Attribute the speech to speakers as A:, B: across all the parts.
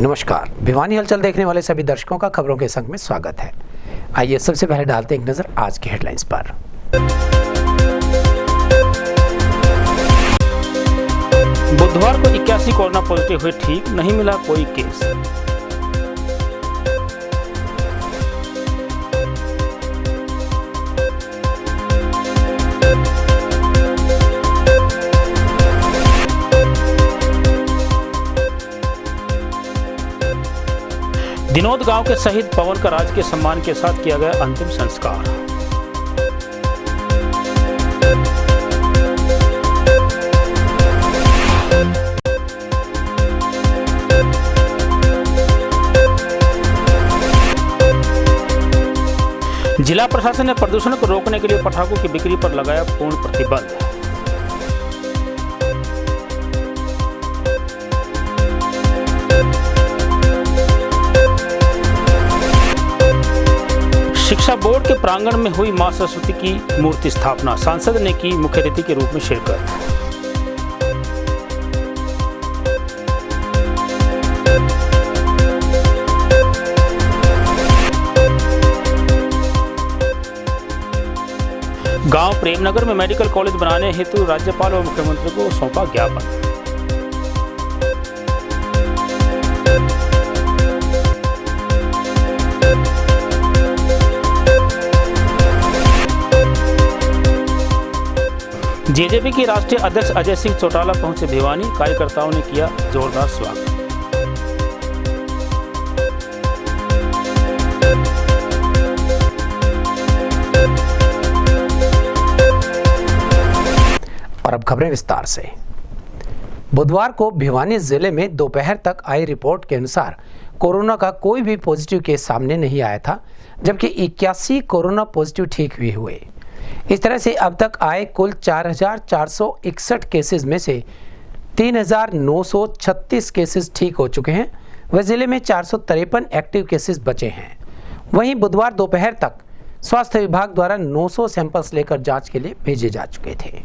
A: नमस्कार, भिवानी हलचल देखने वाले सभी दर्शकों का खबरों के संग में स्वागत है। आइए सबसे पहले डालते एक नजर आज की हेडलाइंस पर।
B: बुधवार को 81 कोरोना पॉजिटिव हुए ठीक, नहीं मिला कोई केस। दिनोद गांव के शहीद पवन का राजकीय सम्मान के साथ किया गया अंतिम संस्कार। जिला प्रशासन ने प्रदूषण को रोकने के लिए पटाखों की बिक्री पर लगाया पूर्ण प्रतिबंध। शिक्षा बोर्ड के प्रांगण में हुई मां सरस्वती की मूर्ति स्थापना, सांसद ने की मुख्य अतिथि के रूप में शिरकत। गांव प्रेमनगर में मेडिकल कॉलेज बनाने हेतु राज्यपाल और मुख्यमंत्री को सौंपा ज्ञापन। जेजेपी के राष्ट्रीय अध्यक्ष अजय सिंह चौटाला पहुंचे भिवानी, कार्यकर्ताओं ने किया जोरदार स्वागत।
A: और अब खबरें विस्तार से। बुधवार को भिवानी जिले में दोपहर तक आई रिपोर्ट के अनुसार कोरोना का कोई भी पॉजिटिव केस सामने नहीं आया था, जबकि 81 कोरोना पॉजिटिव ठीक भी हुए। इस तरह से अब तक आए कुल 4,461 केसेस में से 3,936 केसेस ठीक हो चुके हैं। वह जिले में 453 एक्टिव केसेस बचे हैं। वहीं बुधवार दोपहर तक स्वास्थ्य विभाग द्वारा 900 सैंपल्स लेकर जांच के लिए भेजे जा चुके थे।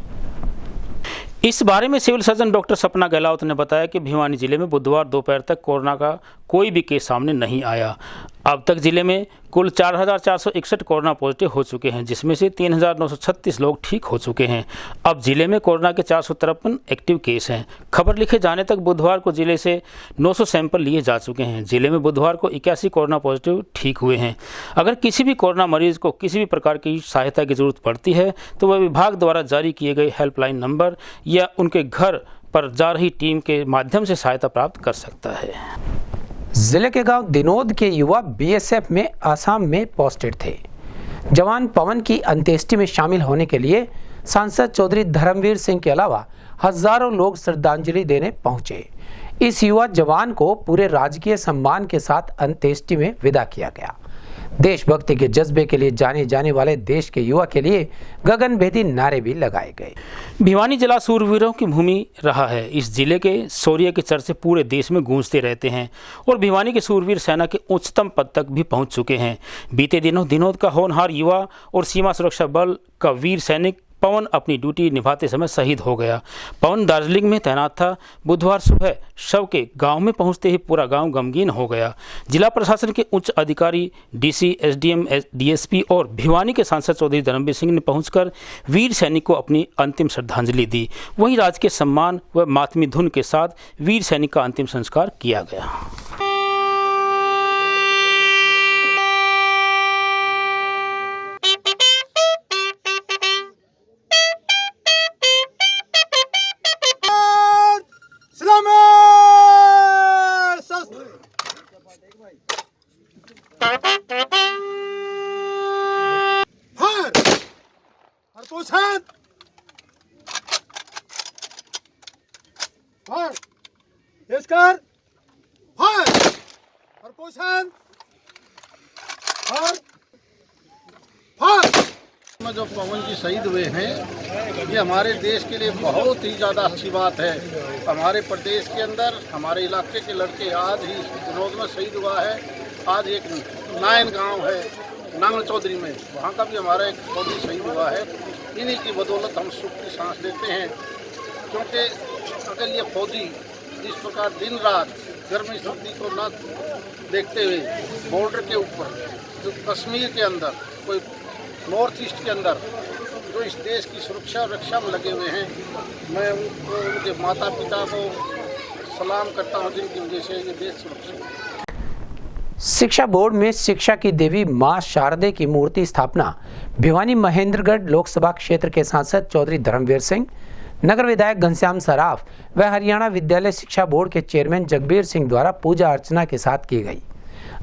B: इस बारे में सिविल सर्जन डॉक्टर सपना गहलावत ने बताया कि भिवानी जिले में बुधवार दोपहर तक कोरोना का कोई भी केस सामने नहीं आया। अब तक जिले में कुल 4,461 कोरोना पॉजिटिव हो चुके हैं, जिसमें से 3,936 लोग ठीक हो चुके हैं। अब जिले में कोरोना के 453 एक्टिव केस हैं। खबर लिखे जाने तक बुधवार को जिले से 900 सैंपल लिए जा चुके हैं। जिले में बुधवार को 81 कोरोना पॉजिटिव ठीक हुए हैं। अगर किसी भी कोरोना मरीज को किसी भी प्रकार की सहायता की जरूरत पड़ती है तो वह विभाग द्वारा जारी किए गए हेल्पलाइन नंबर या उनके घर पर जा रही टीम के माध्यम से सहायता प्राप्त कर सकता है।
A: जिले के गांव दिनोद के युवा बीएसएफ में आसाम में पोस्टेड थे। जवान पवन की अंत्येष्टि में शामिल होने के लिए सांसद चौधरी धर्मवीर सिंह के अलावा हजारों लोग श्रद्धांजलि देने पहुंचे। इस युवा जवान को पूरे राजकीय सम्मान के साथ अंत्येष्टि में विदा किया गया। देशभक्ति के जज्बे के लिए जाने जाने वाले देश के युवा के लिए गगनभेदी नारे भी लगाए गए।
B: भिवानी जिला सूरवीरों की भूमि रहा है। इस जिले के शौर्य के चर्चे पूरे देश में गूंजते रहते हैं और भिवानी के सूरवीर सेना के उच्चतम पद तक भी पहुंच चुके हैं। बीते दिनों दिनोद का होनहार युवा और सीमा सुरक्षा बल का वीर सैनिक पवन अपनी ड्यूटी निभाते समय शहीद हो गया। पवन दार्जिलिंग में तैनात था। बुधवार सुबह शव के गांव में पहुंचते ही पूरा गांव गमगीन हो गया। जिला प्रशासन के उच्च अधिकारी, डीसी, एसडीएम, डीएसपी और भिवानी के सांसद चौधरी धर्मवीर सिंह ने पहुंचकर वीर सैनिक को अपनी अंतिम श्रद्धांजलि दी। वहीं राजकीय सम्मान व मातमी धुन के साथ वीर सैनिक का अंतिम संस्कार किया गया।
C: जो पवन जी शहीद हुए हैं, ये हमारे देश के लिए बहुत ही ज़्यादा अच्छी बात है। हमारे प्रदेश के अंदर हमारे इलाके के लड़के आज ही दिनोद में शहीद हुआ है। आज एक नायन गांव है नांगल चौधरी में, वहाँ का भी हमारा एक फौजी शहीद हुआ है। इन्हीं की बदौलत हम सुख की सांस लेते हैं, क्योंकि अगर ये फौजी जिस प्रकार दिन रात गर्मी सर्दी को न देखते हुए बॉर्डर के ऊपर जो कश्मीर के अंदर, कोई नॉर्थ ईस्ट के अंदर जो इस देश की सुरक्षा और रक्षा में लगे हुए हैं, मैं उनको, उनके माता पिता को सलाम करता हूँ जिनकी वजह से ये देश सुरक्षित है।
A: शिक्षा बोर्ड में शिक्षा की देवी मां शारदे की मूर्ति स्थापना भिवानी महेंद्रगढ़ लोकसभा क्षेत्र के सांसद चौधरी धर्मवीर सिंह, नगर विधायक घनश्याम सराफ व हरियाणा विद्यालय शिक्षा बोर्ड के चेयरमैन जगबीर सिंह द्वारा पूजा अर्चना के साथ की गई।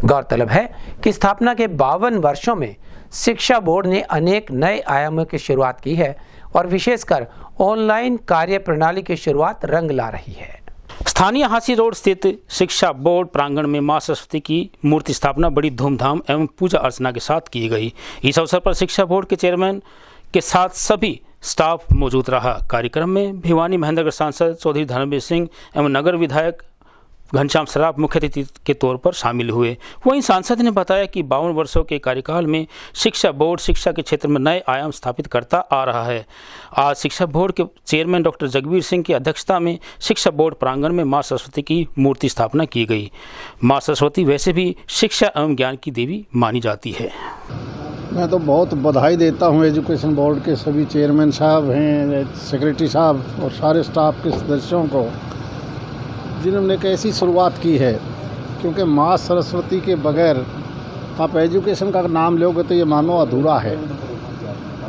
A: गौरतलब है कि स्थापना के 52 वर्षों में शिक्षा बोर्ड ने अनेक नए आयामों की शुरुआत की है और विशेषकर ऑनलाइन कार्य प्रणाली की शुरुआत रंग ला रही है।
B: स्थानीय हांसी रोड स्थित शिक्षा बोर्ड प्रांगण में मां सरस्वती की मूर्ति स्थापना बड़ी धूमधाम एवं पूजा अर्चना के साथ की गई। इस अवसर पर शिक्षा बोर्ड के चेयरमैन के साथ सभी स्टाफ मौजूद रहा। कार्यक्रम में भिवानी महेंद्रगढ़ सांसद चौधरी धर्मवीर सिंह एवं नगर विधायक घनश्याम सराफ मुख्य अतिथि के तौर पर शामिल हुए। वहीं सांसद ने बताया कि 52 वर्षों के कार्यकाल में शिक्षा बोर्ड शिक्षा के क्षेत्र में नए आयाम स्थापित करता आ रहा है। आज शिक्षा बोर्ड के चेयरमैन डॉक्टर जगबीर सिंह की अध्यक्षता में शिक्षा बोर्ड प्रांगण में मां सरस्वती की मूर्ति स्थापना की गई। मां सरस्वती वैसे भी शिक्षा एवं ज्ञान की देवी मानी जाती है।
C: मैं तो बहुत बधाई देता हूँ एजुकेशन बोर्ड के सभी चेयरमैन साहब हैं, सेक्रेटरी साहब और सारे स्टाफ के सदस्यों को, जिन्होंने एक ऐसी शुरुआत की है, क्योंकि माँ सरस्वती के बगैर आप एजुकेशन का नाम लोगे तो ये मानो अधूरा है।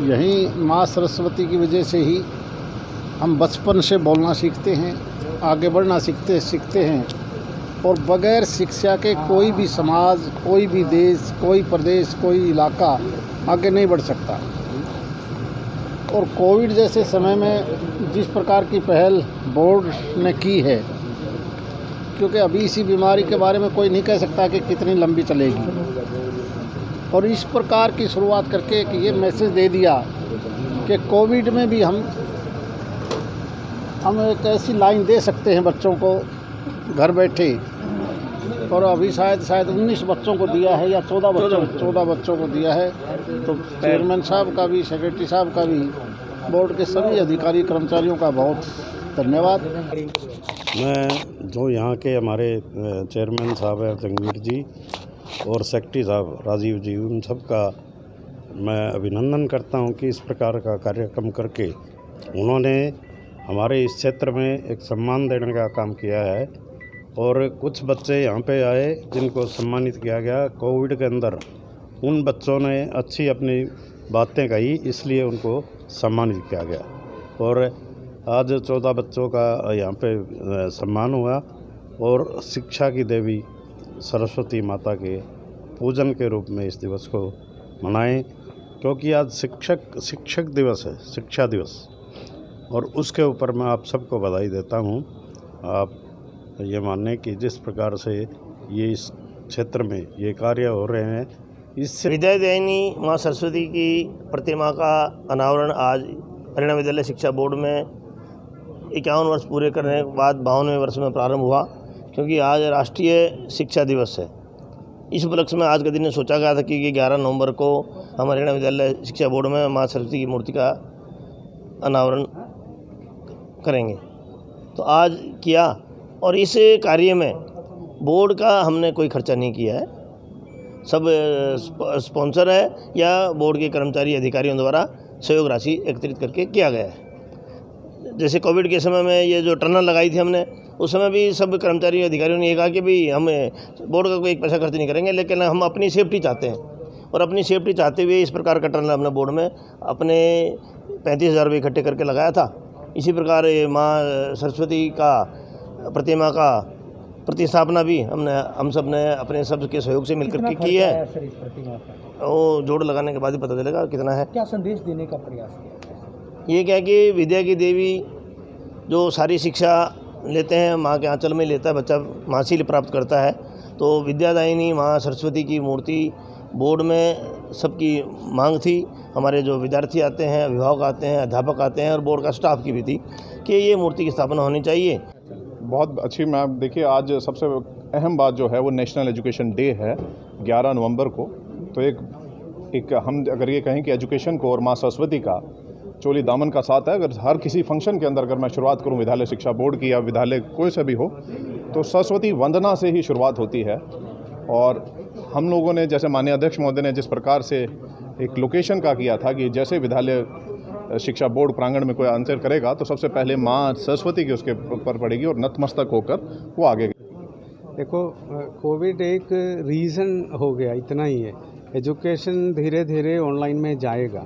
C: यही माँ सरस्वती की वजह से ही हम बचपन से बोलना सीखते हैं, आगे बढ़ना सीखते हैं और बगैर शिक्षा के कोई भी समाज, कोई भी देश, कोई प्रदेश, कोई इलाका आगे नहीं बढ़ सकता। और कोविड जैसे समय में जिस प्रकार की पहल बोर्ड ने की है, क्योंकि अभी इसी बीमारी के बारे में कोई नहीं कह सकता कि कितनी लंबी चलेगी, और इस प्रकार की शुरुआत करके कि ये मैसेज दे दिया कि कोविड में भी हम एक ऐसी लाइन दे सकते हैं बच्चों को घर बैठे। और अभी शायद 19 बच्चों को दिया है या 14 बच्चों को दिया है। तो चेयरमैन साहब का भी, सेक्रेटरी साहब का भी, बोर्ड के सभी अधिकारी कर्मचारियों का बहुत धन्यवाद।
D: मैं जो यहाँ के हमारे चेयरमैन साहब हैं जंगवीर जी और सेक्रेटरी साहब राजीव जी, उन सब का मैं अभिनंदन करता हूँ कि इस प्रकार का कार्यक्रम करके उन्होंने हमारे इस क्षेत्र में एक सम्मान देने का काम किया है। और कुछ बच्चे यहाँ पे आए जिनको सम्मानित किया गया। कोविड के अंदर उन बच्चों ने अच्छी अपनी बातें कही, इसलिए उनको सम्मानित किया गया। और आज 14 बच्चों का यहाँ पे सम्मान हुआ और शिक्षा की देवी सरस्वती माता के पूजन के रूप में इस दिवस को मनाएं, क्योंकि आज शिक्षक दिवस है, शिक्षा दिवस। और उसके ऊपर मैं आप सबको बधाई देता हूँ। आप ये मानने कि जिस प्रकार से ये इस क्षेत्र में ये कार्य हो रहे हैं, इससे
E: विद्यादायिनी माँ सरस्वती की प्रतिमा का अनावरण आज हरियाणा विद्यालय शिक्षा बोर्ड में 51 वर्ष पूरे करने के बाद 52वें वर्ष में प्रारंभ हुआ, क्योंकि आज राष्ट्रीय शिक्षा दिवस है। इस उपलक्ष्य में आज के दिन सोचा गया था कि 11 नवंबर को हम हरियाणा विद्यालय शिक्षा बोर्ड में माँ सरस्वती की मूर्ति का अनावरण करेंगे। तो आज किया, और इस कार्य में बोर्ड का हमने कोई खर्चा नहीं किया है, सब स्पॉन्सर है या बोर्ड के कर्मचारी अधिकारियों द्वारा सहयोग राशि एकत्रित करके किया गया है। जैसे कोविड के समय में ये जो टनल लगाई थी हमने, उस समय भी सब कर्मचारी अधिकारियों ने ये कहा कि भी हम बोर्ड का कोई एक पैसा खर्च नहीं करेंगे, लेकिन हम अपनी सेफ्टी चाहते हैं। और अपनी सेफ्टी चाहते हुए इस प्रकार का टनल हमने बोर्ड में अपने 35,000 रुपये इकट्ठे करके लगाया था। इसी प्रकार माँ सरस्वती का प्रतिमा का प्रतिस्थापना भी हम सब ने अपने सब के सहयोग से मिलकर के की है। वो जोड़ लगाने के बाद ही पता चलेगा कितना है।
A: क्या संदेश देने का प्रयास किया?
E: ये क्या कि विद्या की देवी जो सारी शिक्षा लेते हैं माँ के आंचल में लेता है बच्चा, माँ से प्राप्त करता है। तो विद्यादायिनी माँ सरस्वती की मूर्ति बोर्ड में सबकी मांग थी। हमारे जो विद्यार्थी आते हैं, अभिभावक आते हैं, अध्यापक आते हैं और बोर्ड का स्टाफ की भी थी कि ये मूर्ति की स्थापना होनी चाहिए।
F: बहुत अच्छी मैम। देखिए, आज सबसे अहम बात जो है वो नेशनल एजुकेशन डे है 11 नवंबर को। तो एक हम अगर ये कहें कि एजुकेशन को और माँ सरस्वती का चोली दामन का साथ है। अगर हर किसी फंक्शन के अंदर अगर मैं शुरुआत करूं विद्यालय शिक्षा बोर्ड की या विद्यालय कोई से भी हो, तो सरस्वती वंदना से ही शुरुआत होती है। और हम लोगों ने, जैसे माननीय अध्यक्ष महोदय ने जिस प्रकार से एक लोकेशन का किया था कि जैसे विद्यालय शिक्षा बोर्ड प्रांगण में कोई आंसर करेगा तो सबसे पहले माँ सरस्वती की उसके ऊपर पड़ेगी और नतमस्तक होकर वो आगे।
G: देखो, कोविड एक रीज़न हो गया, इतना ही है। एजुकेशन धीरे धीरे ऑनलाइन में जाएगा।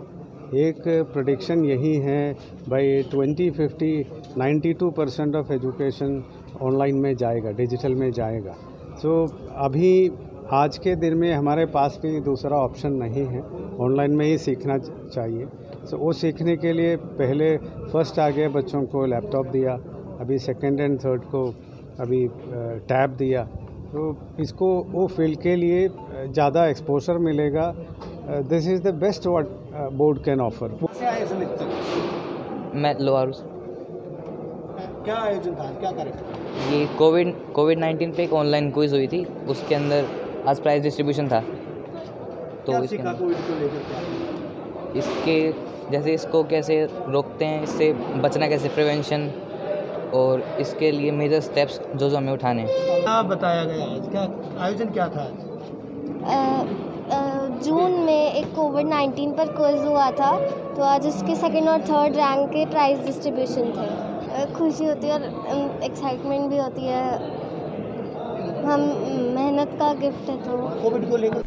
G: एक प्रेडिक्शन यही है, बाय 2050 92% ऑफ एजुकेशन ऑनलाइन में जाएगा, डिजिटल में जाएगा। तो अभी आज के दिन में हमारे पास भी दूसरा ऑप्शन नहीं है, ऑनलाइन में ही सीखना चाहिए। तो वो सीखने के लिए पहले फर्स्ट आ गया, बच्चों को लैपटॉप दिया, अभी सेकंड एंड थर्ड को अभी टैब दिया। तो इसको वो फील्ड के लिए ज़्यादा एक्सपोजर मिलेगा। This is the best what board can offer.
H: मैं लोहारू।
I: क्या आयोजन था, क्या कार्यक्रम?
H: ये कोविड-19 पे एक ऑनलाइन क्विज हुई थी, उसके अंदर आज प्राइज डिस्ट्रीब्यूशन था। तो
I: क्या सीखा कोविड को लेकर?
H: इसके जैसे इसको कैसे रोकते हैं, इससे बचना कैसे, प्रिवेंशन, और इसके लिए मेजर स्टेप्स जो हमें उठाने हैं।
I: क्या बताया गया आज, क्या आयोजन क्या था?
J: जून में एक कोविड-19 पर क्विज हुआ था, तो आज उसके सेकंड और थर्ड रैंक के प्राइज डिस्ट्रीब्यूशन थे। खुशी होती है और एक्साइटमेंट भी होती है। हम मेहनत का गिफ्ट है। तो
I: कोविड को लेकर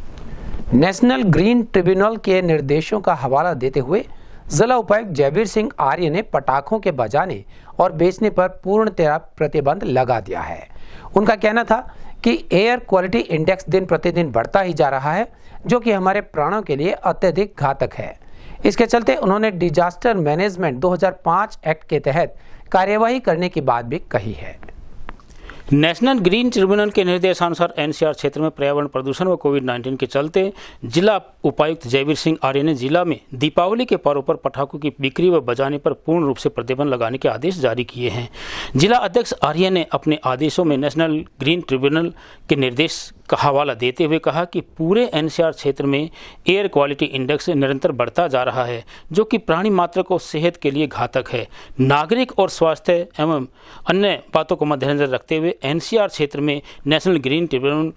A: नेशनल ग्रीन ट्रिब्यूनल के निर्देशों का हवाला देते हुए जिला उपायुक्त जयवीर सिंह आर्य ने पटाखों के बजाने और बेचने पर पूर्णतया प्रतिबंध लगा दिया है। उनका कहना था कि एयर क्वालिटी इंडेक्स दिन प्रतिदिन बढ़ता ही जा रहा है, जो कि हमारे प्राणों के लिए अत्यधिक घातक है। इसके चलते उन्होंने डिजास्टर मैनेजमेंट 2005 एक्ट के तहत कार्यवाही करने की बात भी कही है।
B: नेशनल ग्रीन ट्रिब्यूनल के निर्देशानुसार एनसीआर क्षेत्र में पर्यावरण प्रदूषण व कोविड-19 के चलते जिला उपायुक्त जयवीर सिंह आर्य ने जिला में दीपावली के पर्व पर पटाखों की बिक्री व बजाने पर पूर्ण रूप से प्रतिबंध लगाने के आदेश जारी किए हैं। जिला अध्यक्ष आर्य ने अपने आदेशों में नेशनल ग्रीन ट्रिब्यूनल के निर्देश का हवाला देते हुए कहा कि पूरे एनसीआर क्षेत्र में एयर क्वालिटी इंडेक्स निरंतर बढ़ता जा रहा है, जो कि प्राणी मात्र को सेहत के लिए घातक है। नागरिक और स्वास्थ्य एवं अन्य बातों को मद्देनजर रखते हुए एनसीआर क्षेत्र में नेशनल ग्रीन ट्रिब्यूनल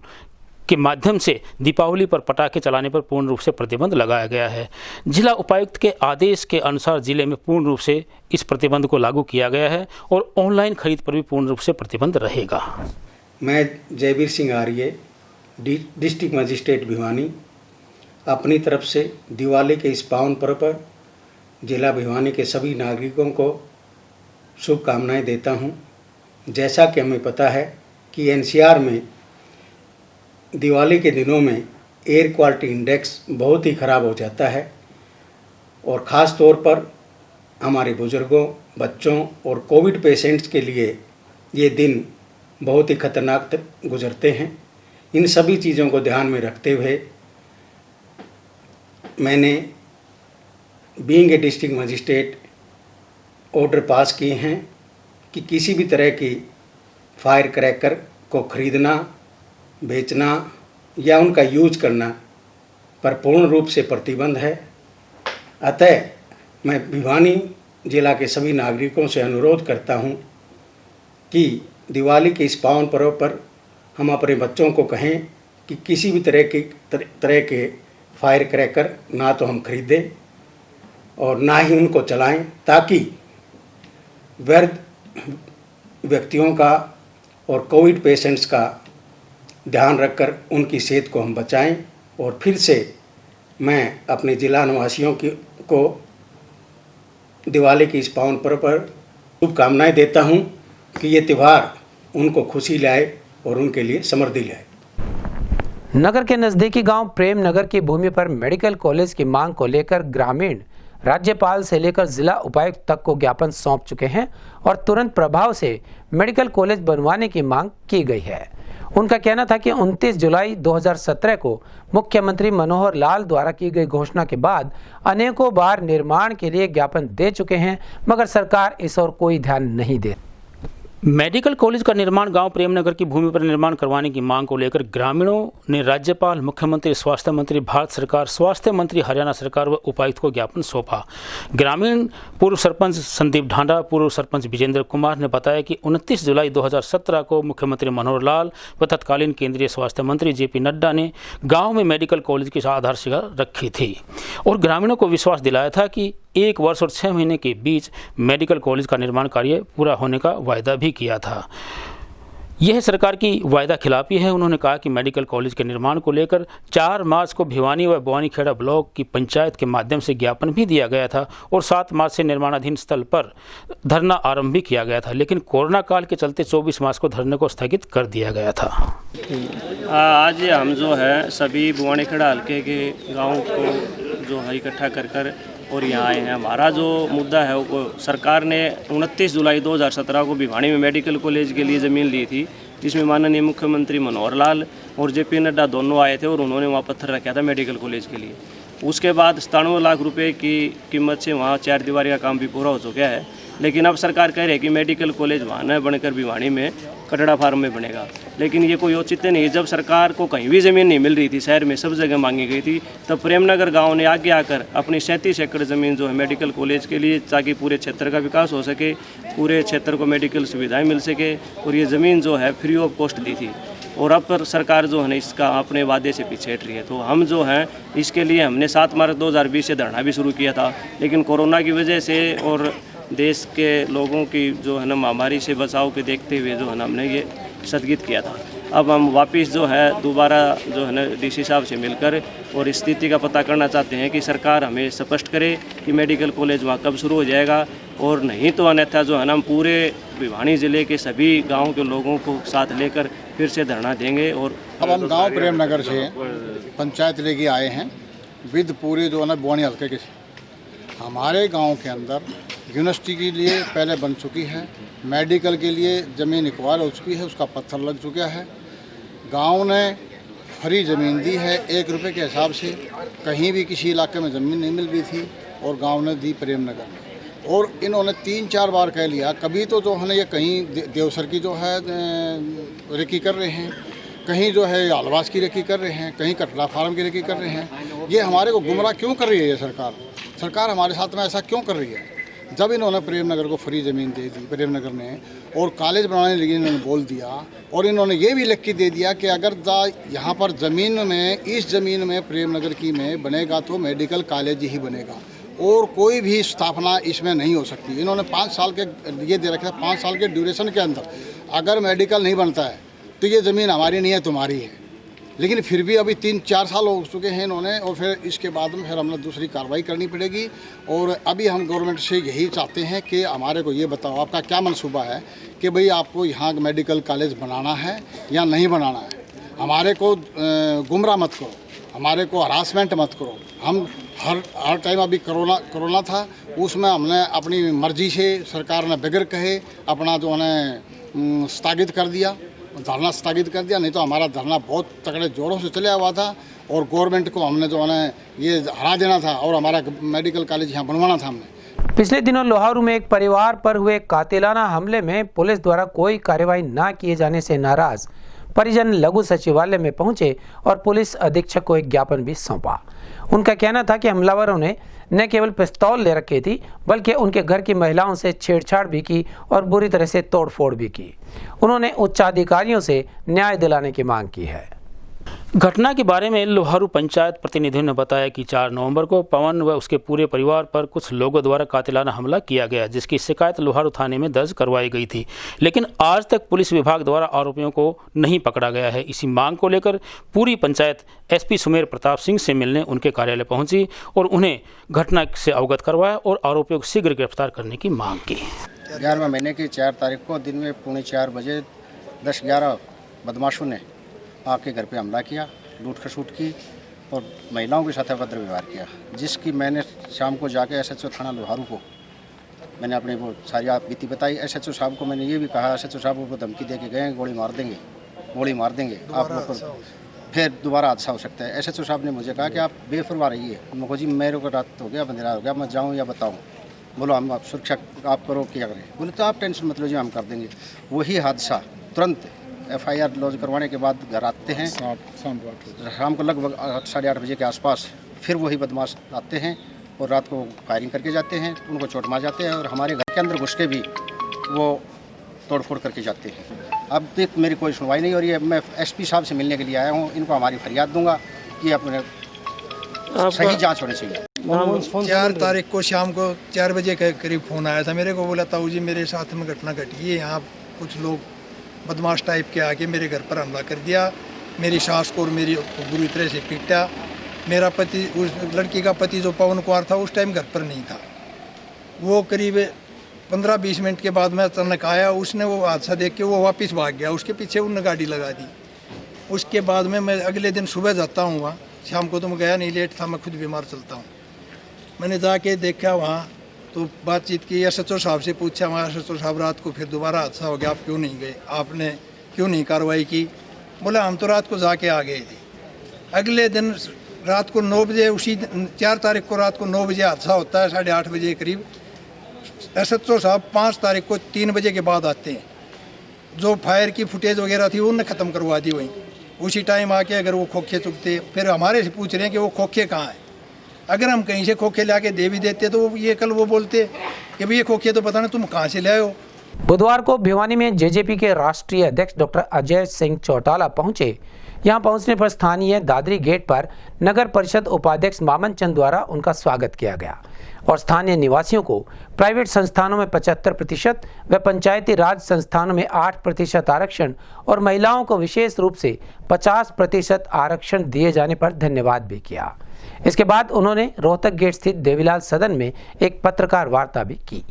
B: के माध्यम से दीपावली पर पटाखे चलाने पर पूर्ण रूप से प्रतिबंध लगाया गया है। जिला उपायुक्त के आदेश के अनुसार जिले में पूर्ण रूप से इस प्रतिबंध को लागू किया गया है और ऑनलाइन खरीद पर भी पूर्ण रूप से प्रतिबंध रहेगा।
K: मैं जयवीर सिंह आर्य, डिस्ट्रिक्ट मजिस्ट्रेट भिवानी, अपनी तरफ से दिवाली के इस पावन पर्व पर जिला भिवानी के सभी नागरिकों को शुभकामनाएं देता हूं। जैसा कि हमें पता है कि एनसीआर में दिवाली के दिनों में एयर क्वालिटी इंडेक्स बहुत ही ख़राब हो जाता है और ख़ास तौर पर हमारे बुज़ुर्गों, बच्चों और कोविड पेशेंट्स के लिए ये दिन बहुत ही खतरनाक गुजरते हैं। इन सभी चीज़ों को ध्यान में रखते हुए मैंने being a district magistrate order pass किए हैं कि किसी भी तरह की फायर क्रैकर को खरीदना, बेचना या उनका यूज करना पर पूर्ण रूप से प्रतिबंध है। अतः मैं भिवानी जिला के सभी नागरिकों से अनुरोध करता हूं कि दिवाली के इस पावन पर्व पर हम अपने बच्चों को कहें कि किसी भी तरह के फायर क्रैकर ना तो हम खरीदें और ना ही उनको चलाएं, ताकि व्यर्थ व्यक्तियों का और कोविड पेशेंट्स का ध्यान रखकर उनकी सेहत को हम बचाएं। और फिर से मैं अपने जिला निवासियों को दिवाली की इस पावन पर्व पर शुभकामनाएं देता हूं कि ये त्यौहार उनको खुशी लाए और उनके लिए समृद्धि लाए।
A: नगर के नजदीकी गांव प्रेम नगर की भूमि पर मेडिकल कॉलेज की मांग को लेकर ग्रामीण राज्यपाल से लेकर जिला उपायुक्त तक को ज्ञापन सौंप चुके हैं और तुरंत प्रभाव से मेडिकल कॉलेज बनवाने की मांग की गई है। उनका कहना था कि 29 जुलाई 2017 को मुख्यमंत्री मनोहर लाल द्वारा की गई घोषणा के बाद अनेकों बार निर्माण के लिए ज्ञापन दे चुके हैं, मगर सरकार इस ओर कोई ध्यान नहीं दे।
B: मेडिकल कॉलेज का निर्माण गांव प्रेमनगर की भूमि पर निर्माण करवाने की मांग को लेकर ग्रामीणों ने राज्यपाल, मुख्यमंत्री, स्वास्थ्य मंत्री भारत सरकार, स्वास्थ्य मंत्री हरियाणा सरकार व उपायुक्त को ज्ञापन सौंपा। ग्रामीण पूर्व सरपंच संदीप ढांडा, पूर्व सरपंच विजेंद्र कुमार ने बताया कि 29 जुलाई 2017 को मुख्यमंत्री मनोहर लाल व तत्कालीन केंद्रीय स्वास्थ्य मंत्री JP नड्डा ने गाँव में मेडिकल कॉलेज की आधारशिला रखी थी और ग्रामीणों को विश्वास दिलाया था कि 1 वर्ष और 6 महीने के बीच मेडिकल कॉलेज का निर्माण कार्य पूरा होने का वायदा भी किया था। यह सरकार की वायदा खिलाफी है। उन्होंने कहा कि मेडिकल कॉलेज के निर्माण को लेकर 4 मार्च को भिवानी व बवानीखेड़ा ब्लॉक की पंचायत के माध्यम से ज्ञापन भी दिया गया था और 7 मार्च से निर्माणाधीन स्थल पर धरना आरंभ भी किया गया था, लेकिन कोरोना काल के चलते 24 मार्च को धरने को स्थगित कर दिया गया था।
L: आज हम जो है सभी बवानीखेड़ा हल्के के गाँव को जो है इकट्ठा कर और यहाँ आए हैं। हमारा जो मुद्दा है वो सरकार ने 29 जुलाई 2017 को भिवानी में मेडिकल कॉलेज के लिए ज़मीन ली थी, जिसमें माननीय मुख्यमंत्री मनोहर लाल और JP नड्डा दोनों आए थे और उन्होंने वहाँ पत्थर रखा था मेडिकल कॉलेज के लिए। उसके बाद 97 लाख रुपए की कीमत से वहाँ 4 दीवारी का काम भी पूरा हो चुका है, लेकिन अब सरकार कह रही है कि मेडिकल कॉलेज वहाँ न बनकर भिवानी में कटड़ा फार्म में बनेगा, लेकिन ये कोई औचित्य नहीं। जब सरकार को कहीं भी ज़मीन नहीं मिल रही थी, शहर में सब जगह मांगी गई थी, तब प्रेमनगर गांव ने आगे आकर अपनी 37 एकड़ ज़मीन जो है मेडिकल कॉलेज के लिए, ताकि पूरे क्षेत्र का विकास हो सके, पूरे क्षेत्र को मेडिकल सुविधाएं मिल सके, और ये ज़मीन जो है फ्री ऑफ कॉस्ट दी थी। और अब पर सरकार जो है ना इसका अपने वादे से पीछे हट रही है। तो हम जो हैं इसके लिए हमने 7 मार्च 2020 से धरना भी शुरू किया था, लेकिन कोरोना की वजह से और देश के लोगों की जो है ना महामारी से बचाव के देखते हुए जो है ना हमने ये स्थगित किया था। अब हम वापस जो है दोबारा जो है ना DC साहब से मिलकर और स्थिति का पता करना चाहते हैं कि सरकार हमें स्पष्ट करे कि मेडिकल कॉलेज वहाँ कब शुरू हो जाएगा, और नहीं तो अन्यथा जो है ना हम पूरे भिवानी ज़िले के सभी गाँव के लोगों को साथ लेकर फिर से धरना देंगे। और
C: अब हम गाँव प्रेमनगर से पंचायत लेके आए हैं विद पूरे जो है ना बवानी हल्के के। हमारे गांव के अंदर यूनिवर्सिटी के लिए पहले बन चुकी है, मेडिकल के लिए ज़मीन एक्वायर हो चुकी है, उसका पत्थर लग चुका है। गांव ने फ्री ज़मीन दी है 1 रुपये के हिसाब से, कहीं भी किसी इलाके में ज़मीन नहीं मिल रही थी और गांव ने दी प्रेमनगर में। और इन्होंने 3-4 बार कह लिया, कभी तो जो है ना ये कहीं देवसर की जो है रेकी कर रहे हैं, कहीं जो है आलवास की रेकी कर रहे हैं, कहीं कटरा फार्म की रेकी कर रहे हैं। ये हमारे को गुमराह क्यों कर रही है? ये सरकार हमारे साथ में ऐसा क्यों कर रही है? जब इन्होंने प्रेमनगर को फ्री ज़मीन दे दी प्रेमनगर ने, और कॉलेज बनाने के लिए इन्होंने बोल दिया, और इन्होंने ये भी लिख के दे दिया कि अगर यहाँ पर ज़मीन में, इस ज़मीन में प्रेमनगर की में बनेगा तो मेडिकल कॉलेज ही बनेगा और कोई भी स्थापना इसमें नहीं हो सकती। इन्होंने 5 साल के ये दे रखा है, 5 साल के ड्यूरेशन के अंदर अगर मेडिकल नहीं बनता है तो ये ज़मीन हमारी नहीं है, तुम्हारी है। लेकिन फिर भी अभी 3-4 साल हो चुके हैं इन्होंने, और फिर इसके बाद में फिर हमने दूसरी कार्रवाई करनी पड़ेगी। और अभी हम गवर्नमेंट से यही चाहते हैं कि हमारे को ये बताओ आपका क्या मंसूबा है कि भाई आपको यहाँ मेडिकल कॉलेज बनाना है या नहीं बनाना है। हमारे को गुमराह मत करो, हमारे को हरासमेंट मत करो। हम हर टाइम, अभी कोरोना था उसमें हमने अपनी मर्जी से सरकार ने बगैर कहे अपना जो है स्थगित कर दिया, धरना स्थगित कर दिया। नहीं तो हमारा धरना बहुत तगड़े जोरों से चला हुआ था और गवर्नमेंट को हमने जो है ये हरा देना था और हमारा मेडिकल कॉलेज यहाँ बनवाना था हमने।
A: पिछले दिनों लोहारू में एक परिवार पर हुए कातिलाना हमले में पुलिस द्वारा कोई कार्रवाई न किए जाने से नाराज परिजन लघु सचिवालय में पहुंचे और पुलिस अधीक्षक को एक ज्ञापन भी सौंपा। उनका कहना था कि हमलावरों ने न केवल पिस्तौल ले रखी थी बल्कि उनके घर की महिलाओं से छेड़छाड़ भी की और बुरी तरह से तोड़फोड़ भी की। उन्होंने उच्चाधिकारियों से न्याय दिलाने की मांग की है।
B: घटना के बारे में लोहारू पंचायत प्रतिनिधियों ने बताया कि 4 नवंबर को पवन व उसके पूरे परिवार पर कुछ लोगों द्वारा कातिलाना हमला किया गया, जिसकी शिकायत लोहारू थाने में दर्ज करवाई गई थी, लेकिन आज तक पुलिस विभाग द्वारा आरोपियों को नहीं पकड़ा गया है। इसी मांग को लेकर पूरी पंचायत SP सुमेर प्रताप सिंह से मिलने उनके कार्यालय पहुंची और उन्हें घटना से अवगत करवाया और आरोपियों को शीघ्र गिरफ्तार करने की मांग की।
M: 11वें महीने की 4 तारीख को दिन में 4:45 बजे 10-11 बदमाशों ने आके घर पे हमला किया, लूट खसूट की और महिलाओं के साथ अभद्र व्यवहार किया, जिसकी मैंने शाम को जाके SHO थाना लोहारू को मैंने अपनी वो सारी बीती बताई। SHO साहब को मैंने ये भी कहा, SHO साहब को धमकी दे के गए गोली मार देंगे आप लोग को, फिर दोबारा हादसा हो सकता है। SHO साहब ने मुझे कहा कि आप बेफरवा रहिए। मुझे जी मेरे को रात हो गया, अंधेरा हो गया, मैं जाऊँ या बताऊँ। बोलो हम आप सुरक्षा आप करो, क्या करें? बोले तो आप टेंशन मत लीजिए, हम कर देंगे। वही हादसा तुरंत FIR लॉन्च करवाने के बाद घर आते हैं, शाम को लगभग 8:30 बजे के आसपास फिर वही बदमाश आते हैं और रात को फायरिंग करके जाते हैं, उनको चोट मार जाते हैं और हमारे घर के अंदर घुस के भी वो तोड़फोड़ करके जाते हैं। अब तक मेरी कोई सुनवाई नहीं हो रही है। मैं SP साहब से मिलने के लिए आया हूँ, इनको हमारी फरियाद दूंगा कि अपने सही जांच होनी चाहिए।
N: 4 तारीख को शाम को 4 बजे के करीब फ़ोन आया था मेरे को, बोला ताऊ जी मेरे साथ में घटना घटी है, यहाँ कुछ लोग बदमाश टाइप के आके मेरे घर पर हमला कर दिया, मेरी सास को और मेरी बुरी तरह से पीटा। मेरा पति, उस लड़की का पति जो पवन कुमार था, उस टाइम घर पर नहीं था। वो करीब 15-20 मिनट के बाद मैं अचानक आया, उसने वो हादसा देख के वो वापस भाग गया, उसके पीछे उन्होंने गाड़ी लगा दी। उसके बाद में मैं अगले दिन सुबह जाता हूँ वहाँ, शाम को तो मैं गया नहीं, लेट था, मैं खुद बीमार चलता हूँ। मैंने जाके देखा वहाँ तो बातचीत की, SHO साहब से पूछा, हमारा SHO साहब रात को फिर दोबारा हादसा हो गया, आप क्यों नहीं गए, आपने क्यों नहीं कार्रवाई की? बोला हम तो रात को जाके आ गए थे। अगले दिन रात को 9 बजे, उसी 4 तारीख को रात को 9 बजे हादसा होता है, 8:30 बजे करीब। SHO साहब 5 तारीख को 3 बजे के बाद आते हैं, जो फायर की फुटेज वगैरह थी उन्होंने ख़त्म करवा दी वहीं उसी टाइम आके। अगर वो खोखे चुकते, फिर हमारे से पूछ रहे हैं कि वो खोखे कहाँ हैं। अगर हम कहीं से खोखे ला के दे भी देते तो ये कल वो बोलते कि भाई ये खोखे तो पता नहीं तुम कहाँ से ले आए हो।
A: बुधवार को भिवानी में JJP के राष्ट्रीय अध्यक्ष डॉक्टर अजय सिंह चौटाला पहुंचे। यहां पहुंचने पर स्थानीय दादरी गेट पर नगर परिषद उपाध्यक्ष मामन चंद द्वारा उनका स्वागत किया गया और स्थानीय निवासियों को प्राइवेट संस्थानों में 75% व पंचायती राज संस्थानों में 8% आरक्षण और महिलाओं को विशेष रूप से 50% आरक्षण दिए जाने पर धन्यवाद भी किया। इसके बाद उन्होंने रोहतक गेट स्थित देवीलाल सदन में एक पत्रकार वार्ता भी की।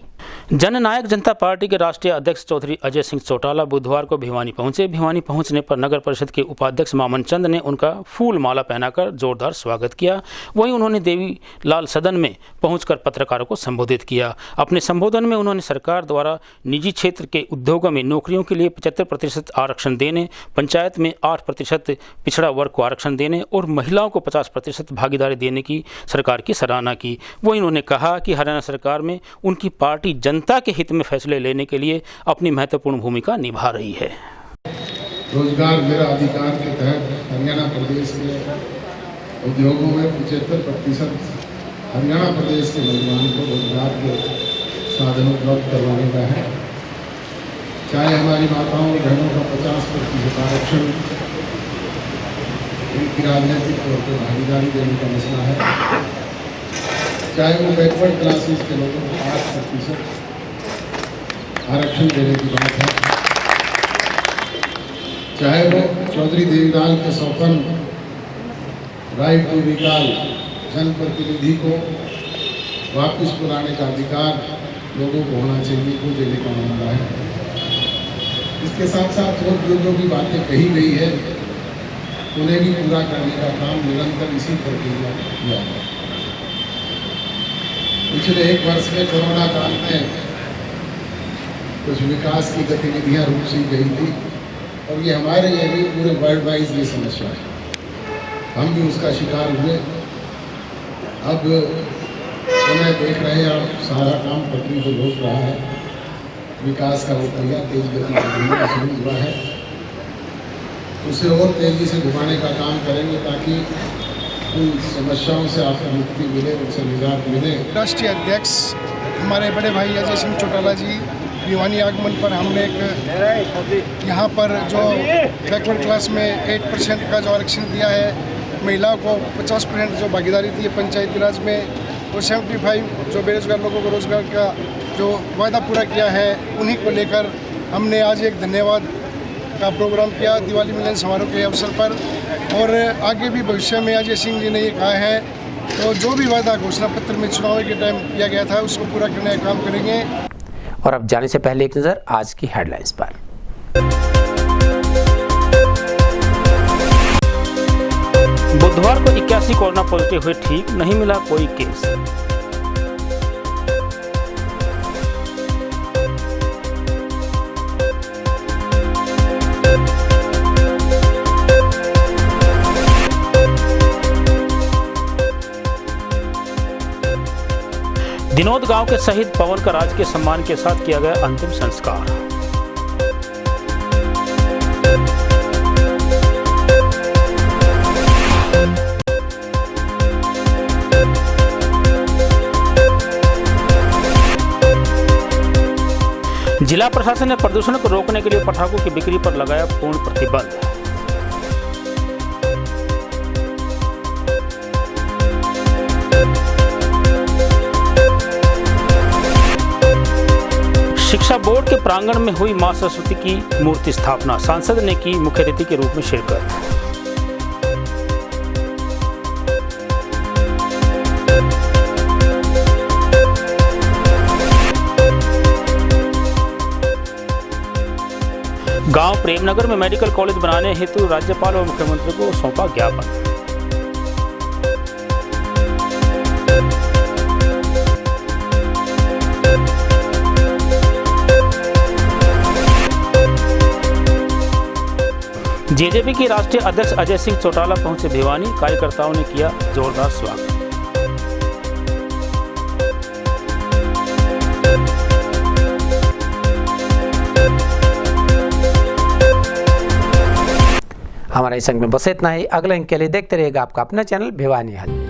B: जननायक जनता पार्टी के राष्ट्रीय अध्यक्ष चौधरी अजय सिंह चौटाला बुधवार को भिवानी पहुंचे। भिवानी पहुंचने पर नगर परिषद के उपाध्यक्ष मामन चंद ने उनका फूल माला पहनाकर जोरदार स्वागत किया। वहीं उन्होंने देवीलाल सदन में पहुंचकर पत्रकारों को संबोधित किया। अपने संबोधन में उन्होंने सरकार द्वारा निजी क्षेत्र के उद्योगों में नौकरियों के लिए 75% आरक्षण देने, पंचायत में 8% पिछड़ा वर्ग को आरक्षण देने और महिलाओं को 50% भागीदारी देने की सरकार की सराहना की। वहीं उन्होंने कहा कि हरियाणा सरकार में उनकी पार्टी जनता के हित में फैसले लेने के लिए अपनी महत्वपूर्ण भूमिका निभा रही है।
O: रोजगार मेरा अधिकार के तहत हरियाणा प्रदेश के उद्योगों में 75% हरियाणा प्रदेश के नौजवानों को रोजगार के साधन उपलब्ध करवाने का है। चाहे हमारी माताओं और बहनों का 50% आरक्षण, उनकी राजनीतिक तौर पर भागीदारी देने का मसला है, चाहे वो बैकवर्ड क्लासेस के लोगों को 8% आरक्षण देने की बात है, चाहे वो चौधरी देवीलाल के सौपन राइट टू रिकॉल जनप्रतिनिधि को वापस बुलाने का अधिकार लोगों को होना चाहिए, वो देने का मामला है। इसके साथ साथ जो भी बातें कही गई है उन्हें भी पूरा करने का काम निरंतर इसी प्रक्रिया में किया है। पिछले 1 वर्ष में कोरोना काल में कुछ विकास की गतिविधियां रुक सी गई थी और ये हमारे लिए भी पूरे वर्ल्ड वाइज ये समस्या है, हम भी उसका शिकार हुए। अब उन्हें देख रहे हैं, अब सारा काम पटरी को रोक रहा है, विकास का वो पहिया तेज गति से शुरू हुआ है, उसे और तेजी से घुमाने का काम करेंगे ताकि उन समस्याओं से आपको मुक्ति मिले, उनसे निजात मिले।
P: राष्ट्रीय अध्यक्ष हमारे बड़े भाई अजय सिंह चौटाला जी भिवानी आगमन पर हमने एक यहाँ पर जो बैकवर्ड क्लास में 8% का जो आरक्षण दिया है, महिलाओं को 50% जो भागीदारी दी है पंचायती राज में, और 75 जो बेरोजगार लोगों को रोजगार का जो वायदा पूरा किया है, उन्हीं को लेकर हमने आज एक धन्यवाद का प्रोग्राम किया दिवाली मिलन समारोह के अवसर पर। और आगे भी भविष्य में अजय सिंह जी ने ये कहा है, तो जो भी वायदा घोषणा पत्र में चुनाव के टाइम किया गया था उसको पूरा करने का काम करेंगे।
A: और अब जाने से पहले एक नज़र आज की हेडलाइंस पर।
B: बुधवार को 81 कोरोना पॉजिटिव हुए ठीक, नहीं मिला कोई केस। दिनोद गांव के शहीद पवन का राजकीय सम्मान के साथ किया गया अंतिम संस्कार। जिला प्रशासन ने प्रदूषण को रोकने के लिए पटाखों की बिक्री पर लगाया पूर्ण प्रतिबंध। शिक्षा बोर्ड के प्रांगण में हुई मां सरस्वती की मूर्ति स्थापना, सांसद ने की मुख्य अतिथि के रूप में शिरकत। गांव प्रेमनगर में मेडिकल कॉलेज बनाने हेतु राज्यपाल और मुख्यमंत्री को सौंपा ज्ञापन। जेजेपी के राष्ट्रीय अध्यक्ष अजय सिंह चौटाला पहुंचे भिवानी, कार्यकर्ताओं ने किया जोरदार स्वागत।
A: हमारे इस अंक में बस इतना ही। अगले अंक के लिए देखते रहिएगा आपका अपना चैनल भिवानी हाल।